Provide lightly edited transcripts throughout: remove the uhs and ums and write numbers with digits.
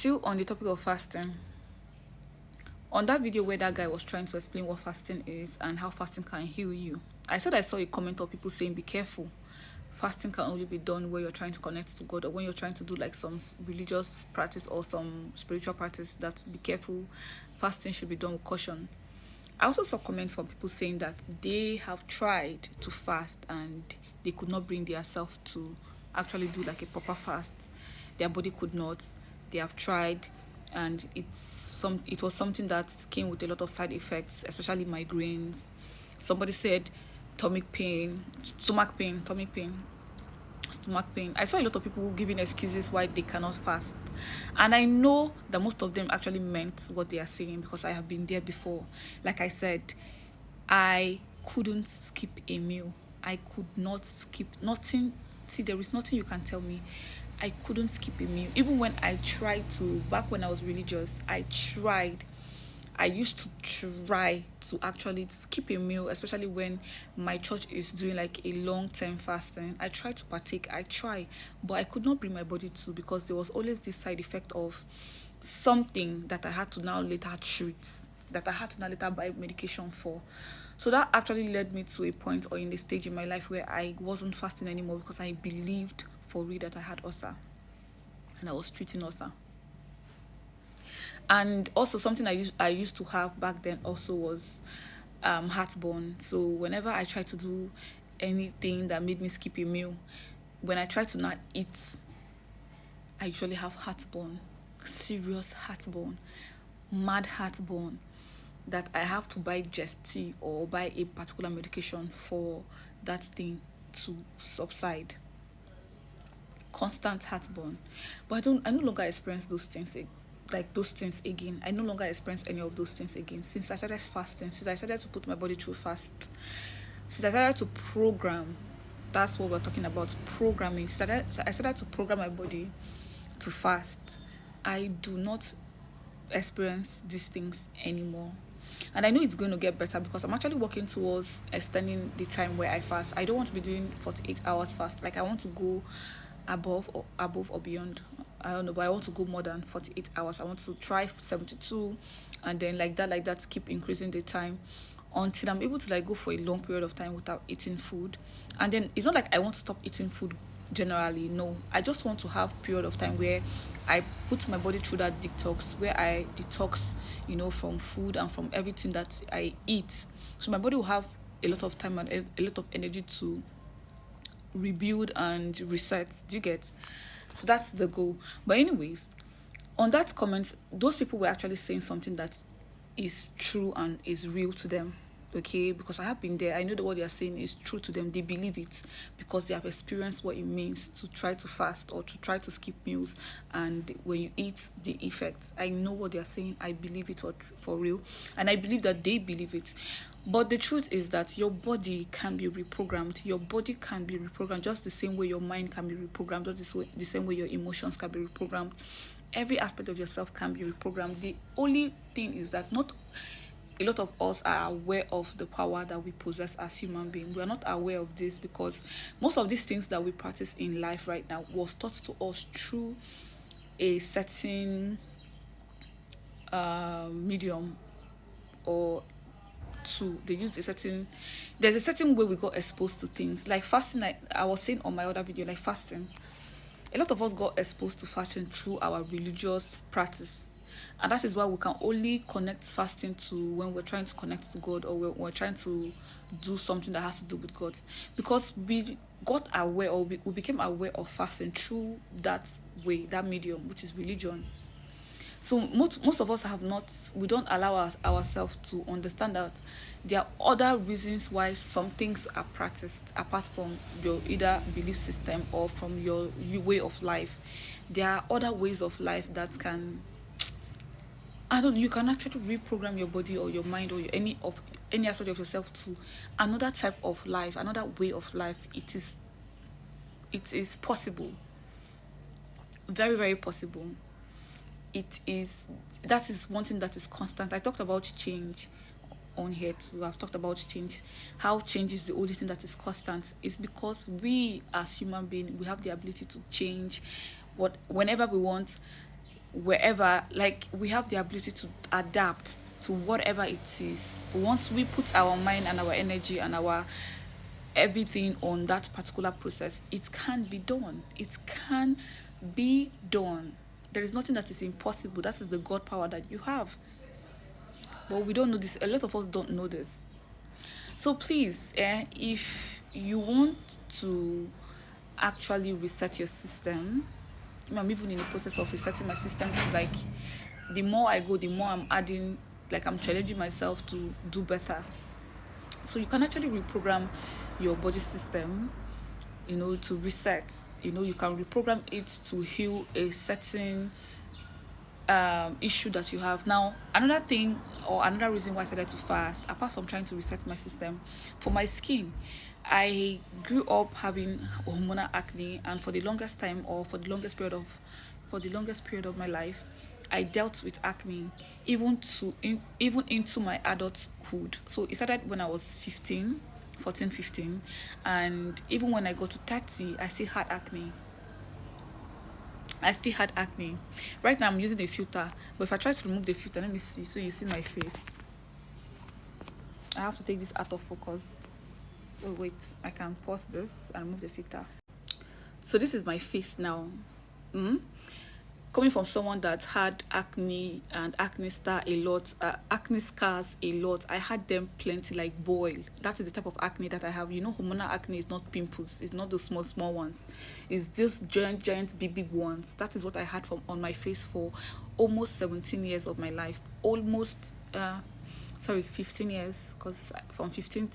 Still on the topic of fasting, on that video where that guy was trying to explain what fasting is and how fasting can heal you, I said I saw a comment of people saying, be careful. Fasting can only be done where you're trying to connect to God or when you're trying to do like some religious practice or some spiritual practice. That be careful. Fasting should be done with caution. I also saw comments from people saying that they have tried to fast and they could not bring themselves to actually do like a proper fast. Their body could not. They have tried, and it was something that came with a lot of side effects, especially migraines. Somebody said stomach pain, stomach pain. I saw a lot of people giving excuses why they cannot fast. And I know that most of them actually meant what they are saying because I have been there before. Like I said, I couldn't skip a meal. I could not skip nothing. See, there is nothing you can tell me. I couldn't skip a meal. Even when I tried to, back when I was religious, I used to try to actually skip a meal, especially when my church is doing like a long term fasting. I try to partake, but I could not bring my body to because there was always this side effect of something that I had to now later treat, that I had to now later buy medication for. So that actually led me to a point or in a stage in my life where I wasn't fasting anymore because I believed for real that I had ulcer and I was treating ulcer. And also something I used to have back then also was heartburn. So whenever I try to do anything that made me skip a meal, when I try to not eat, I usually have heartburn, serious heartburn, mad heartburn, that I have to buy Jesty or buy a particular medication for that thing to subside. Constant heartburn. But I no longer experience those things like those things again. I no longer experience any of those things again since I started fasting, since I started to put my body through fast, since I started to program. That's what we're talking about, programming. I started to program my body to fast. I do not experience these things anymore. And I know it's going to get better because I'm actually working towards extending the time where I fast. I don't want to be doing 48 hours fast. Like I want to go above or beyond. I don't know, but I want to go more than 48 hours. I want to try 72 and then like that keep increasing the time until I'm able to like go for a long period of time without eating food. And then it's not like I want to stop eating food generally. No. I just want to have period of time where I put my body through that detox, where I detox, from food and from everything that I eat. So my body will have a lot of time and a lot of energy to rebuild and reset. Do you get? So that's the goal. But anyways, on that comment, those people were actually saying something that is true and is real to them. Okay, because I have been there. I know that what they are saying is true to them. They believe it because they have experienced what it means to try to fast or to try to skip meals. And when you eat, the effects. I know what they are saying. I believe it for real. And I believe that they believe it. But the truth is that your body can be reprogrammed. Your body can be reprogrammed just the same way your mind can be reprogrammed, just the same way your emotions can be reprogrammed. Every aspect of yourself can be reprogrammed. The only thing is that not a lot of us are aware of the power that we possess as human beings. We are not aware of this because most of these things that we practice in life right now was taught to us through a certain medium or two. They use there's a certain way we got exposed to things. Like fasting, I was saying on my other video, like fasting. A lot of us got exposed to fasting through our religious practice. And that is why we can only connect fasting to when we're trying to connect to God or we're trying to do something that has to do with God. Because we got aware or we became aware of fasting through that way, that medium, which is religion. So most of us we don't allow ourselves to understand that there are other reasons why some things are practiced apart from your either belief system or from your way of life. There are other ways of life that can, you can actually reprogram your body or your mind or any aspect of yourself to another type of life, another way of life. It is possible. Very, very possible. That is one thing that is constant. I talked about change on here too. I've talked about change. How change is the only thing that is constant. It's because we as human beings, we have the ability to change whenever we want. wherever, like we have the ability to adapt to whatever it is once we put our mind and our energy and our everything on that particular process. It can be done. It can be done. There is nothing that is impossible. That is the God power that you have. But we don't know this. A lot of us don't know this. So please, if you want to actually reset your system, I'm even in the process of resetting my system. Like, the more I go, the more I'm adding, like I'm challenging myself to do better. So you can actually reprogram your body system, to reset. You can reprogram it to heal a certain issue that you have. Now, another thing or another reason why I started to fast, apart from trying to reset my system, for my skin, I grew up having hormonal acne, and for the longest time, or for the longest period of my life, I dealt with acne even into my adulthood. So it started when I was 14, 15, and even when I got to 30, I still had acne. Right now I'm using a filter, but if I try to remove the filter, let me see. So you see my face. I have to take this out of focus. Oh wait, I can pause this and remove the filter. So this is my face now. Coming from someone that had acne and acne scars a lot. I had them plenty, like boil. That is the type of acne that I have. Hormonal acne is not pimples. It's not those small ones. It's just giant big ones. That is what I had on my face for almost 17 years of my life. 15 years, because from 14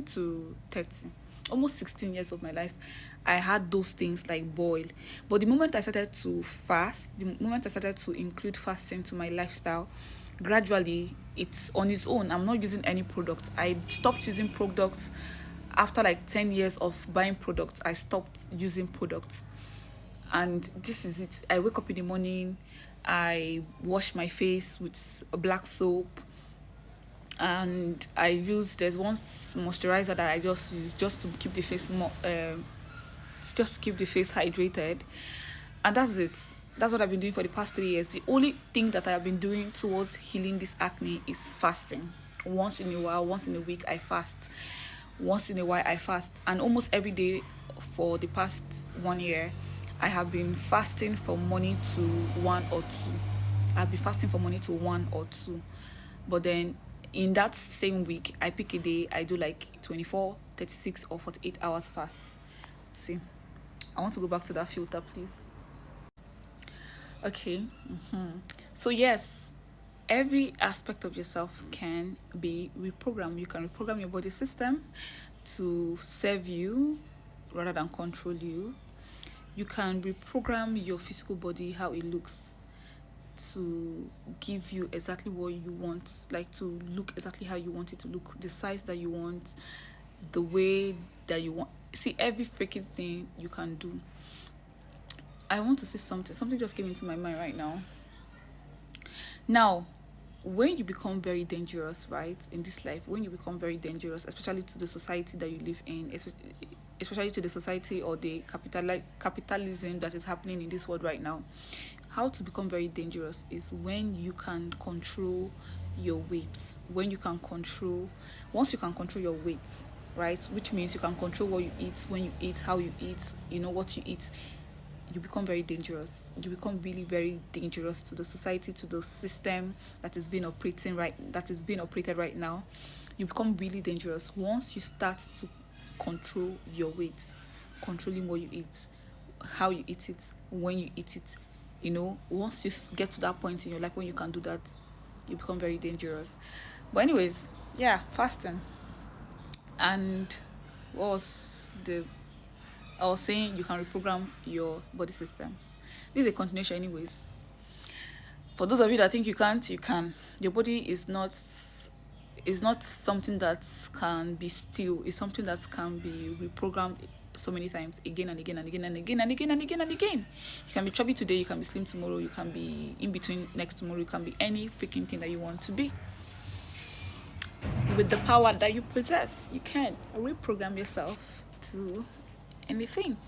to 30, almost 16 years of my life, I had those things like boil. But the moment I started to fast, the moment I started to include fasting to my lifestyle, gradually it's on its own. I'm not using any product. I stopped using products after like 10 years of buying products. I stopped using products, and this is it. I wake up in the morning, I wash my face with a black soap, and there's one moisturizer that I just use just to keep the face just keep the face hydrated, and that's it. That's what I've been doing for the past 3 years. The only thing that I have been doing towards healing this acne is fasting. Once in a while, once in a week, I fast. Once in a while, I fast, and almost every day for the past 1 year, I have been fasting from morning to 1 or 2. I've been fasting from morning to 1 or 2, but then in that same week, I pick a day, I do like 24, 36, or 48 hours fast. See, I want to go back to that filter, please. Okay. So yes, every aspect of yourself can be reprogrammed. You can reprogram your body system to serve you rather than control you. You can reprogram your physical body, how it looks, to give you exactly what you want, like to look exactly how you want it to look, the size that you want, the way that you want. See, every freaking thing you can do. I want to say something just came into my mind right now. Now, when you become very dangerous, right, in this life, when you become very dangerous, especially to the society that you live in, especially to the society or the capitalism that is happening in this world right now, how to become very dangerous is when you can control your weight. Once you can control your weight, right, which means you can control what you eat, when you eat, how you eat, what you eat, you become very dangerous. You become really very dangerous to the society, to the system that is being operated right now. You become really dangerous once you start to control your weight, controlling what you eat, how you eat it, when you eat it. Once you get to that point in your life when you can do that, you become very dangerous. But anyways, yeah, fasting. And what was the I was saying, you can reprogram your body system. This is a continuation anyways. For those of you that think you can't, you can. Your body is not something that can be still. It's something that can be reprogrammed so many times, again and again and again and again and again and again and again. You can be chubby today, you can be slim tomorrow, you can be in between next tomorrow, you can be any freaking thing that you want to be. With the power that you possess, you can reprogram yourself to anything.